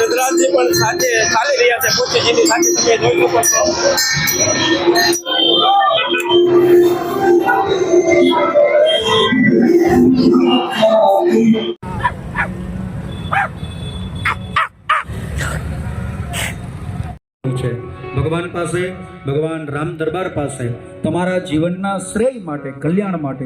ગજરાતજી પણ સાથે ચાલી રહ્યા છે પોતીજીની સાથે તમે જોઈ શકો છો. ભગવાન પાસે, ભગવાન રામ દરબાર પાસે તમારા જીવનના શ્રેય માટે, કલ્યાણ માટે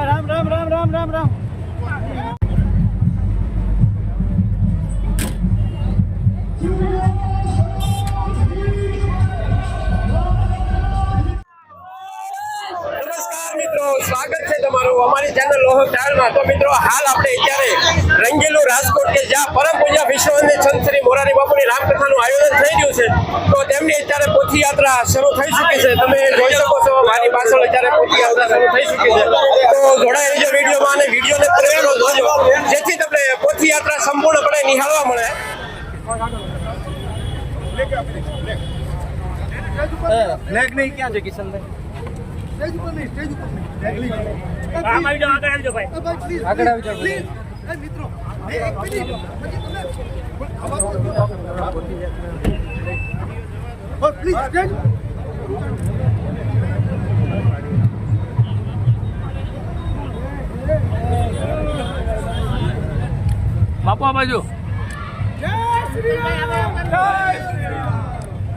રામ રામ રામ રામ રામ રામ. સ્વાગત છે તમારું અમારી ચેનલ લોહો ચારમાં. તો મિત્રો હાલ આપણે અત્યારે રંગેલું રાજકોટ કે જ્યાં પરમ પૂજ્ય વિશ્વવંદિત સંત શ્રી મોરારી બાપુની રામકથાનું આયોજન થઈ રહ્યું છે, તો તેમની અત્યારે પોથીયાત્રા શરૂ થઈ ચૂકી છે. તમે જોઈ શકો છો મારી પાછળ અત્યારે પોથીયાત્રા શરૂ થઈ ચૂકી છે. તો જોડાઈ રહેજો વિડીયોમાં અને વિડીયોને પૂરેપૂરો જોજો જેથી તમને પોથીયાત્રા સંપૂર્ણપણે નિહાળવા મળે. ફ્લેગ નહીં ક્યાં છે કિશનભાઈ? સ્ટેજ ઉપર નહીં, સ્ટેજ ઉપર નહીં. આગળ આવી જાઓ ભાઈ, આગળ આવી જાઓ પ્લીઝ. એ મિત્રો એક મિનિટ પછી તમે પ્લીઝ સ્ટેજ બાપુ આ બાજુ. જય શ્રી રામ, જય શ્રી રામ,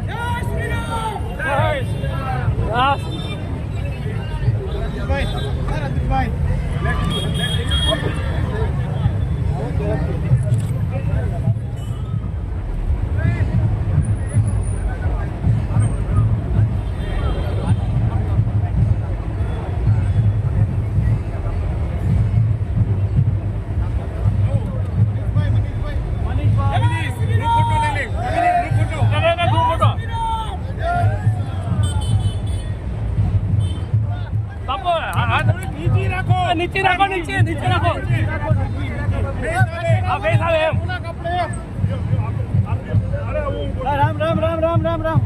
જય શ્રી રામ, જય શ્રી રામ. નીચે રાખો, નીચે નીચે રાખો. રામ રામ રામ રામ રામ રામ.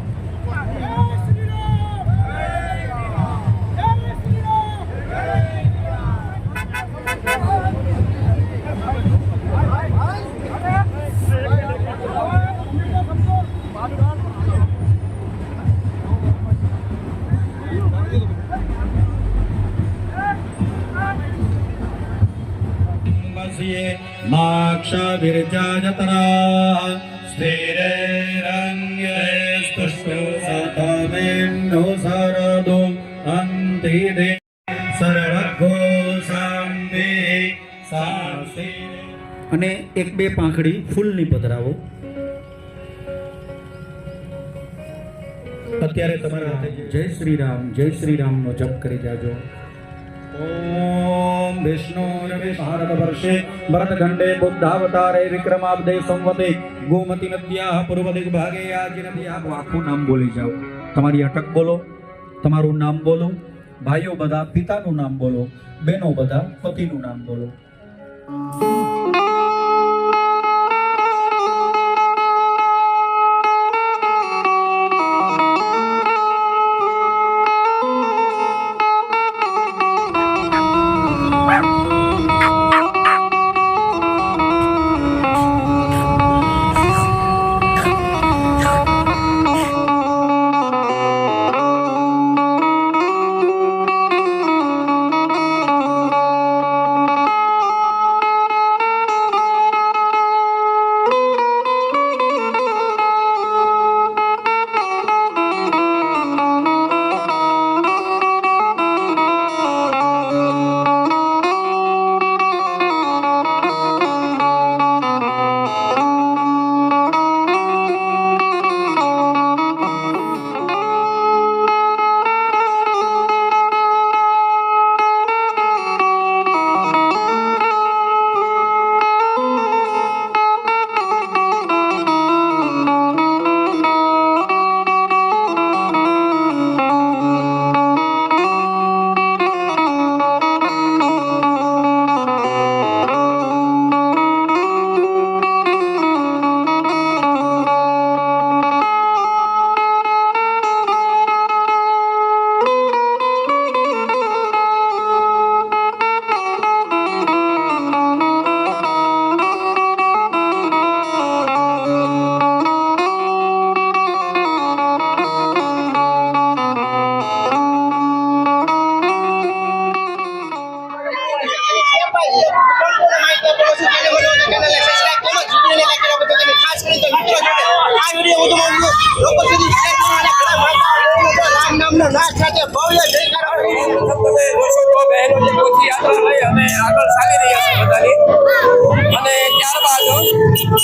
माक्षाभिर्जायतनाः स्थिरे रङ्गे स्तुष्टो सतमेन्नो सरदो अन्तिदे सर्वगो शान्ति शान्ति. અને એક બે પાંખડી ફૂલની પધરાવો. અત્યારે તમારા હાથે જય શ્રી રામ નો જપ કરી જાજો. ओम विष्णु भारत वर्षे भरतखंडे बुद्धावतारे विक्रमाब्दे संवते गोमती नद्याः पूर्व दिग्भागे याजी नदी. आप आखું નામ બોલી જાઓ. તમારી અટક બોલો, તમારું નામ બોલો. ભાઈઓ બધા પિતાનું નામ બોલો, બહેનો બધા પતિનું નામ બોલો.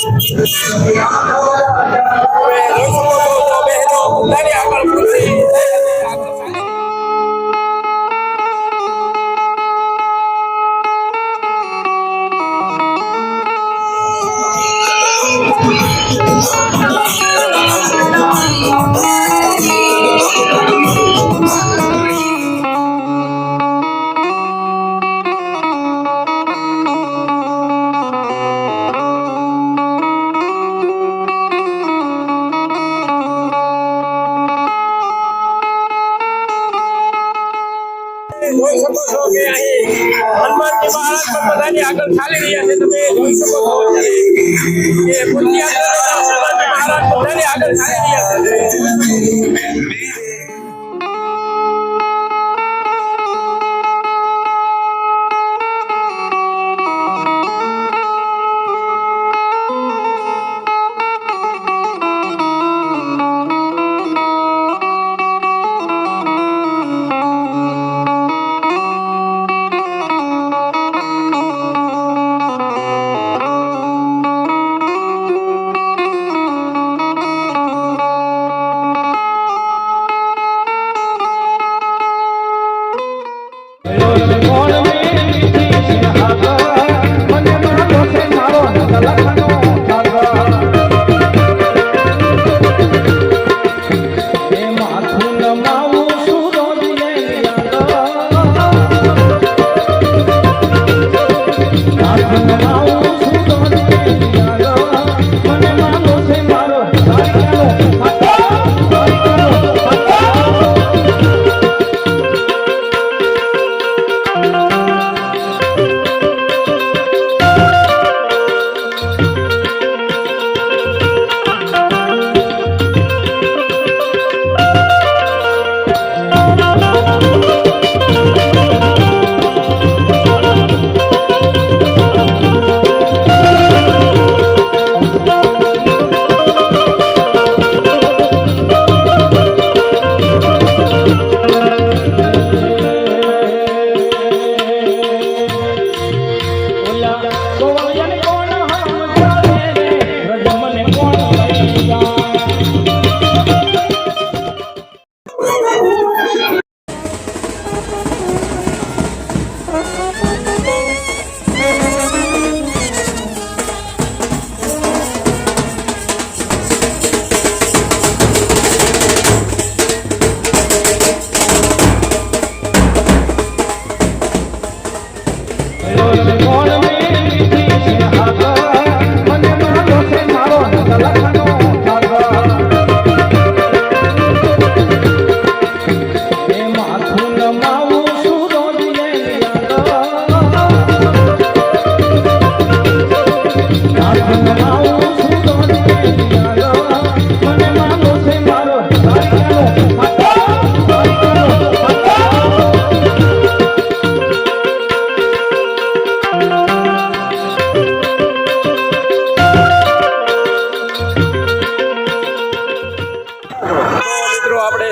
જોઈ શકો છો તો બહેનો બધાની આગળ પૂરી જોઈ શકો છો કે અહીં હનુમાનજી મહારાજ પણ બધાની આગળ ચાલી રહ્યા છે. તમે જોઈ શકો છો અત્યારે કે પદયાત્રા હનુમાનજી મહારાજ બધાની આગળ ચાલી રહ્યા છે.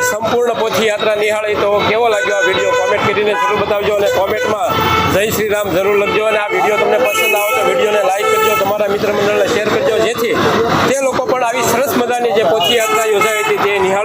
સંપૂર્ણ પોથી યાત્રા નિહાળી તો કેવો લાગ્યો આ વિડીયો કોમેન્ટ કરીને જરૂર બતાવજો અને કોમેન્ટમાં જય શ્રી રામ જરૂર લખજો. અને આ વિડીયો તમને પસંદ આવે તો વિડીયોને લાઈક કરજો, તમારા મિત્ર મંડળને શેર કરજો, જેથી તે લોકો પણ આવી સરસ મજાની જે પોથી યાત્રા યોજાઈ હતી તે નિહાળી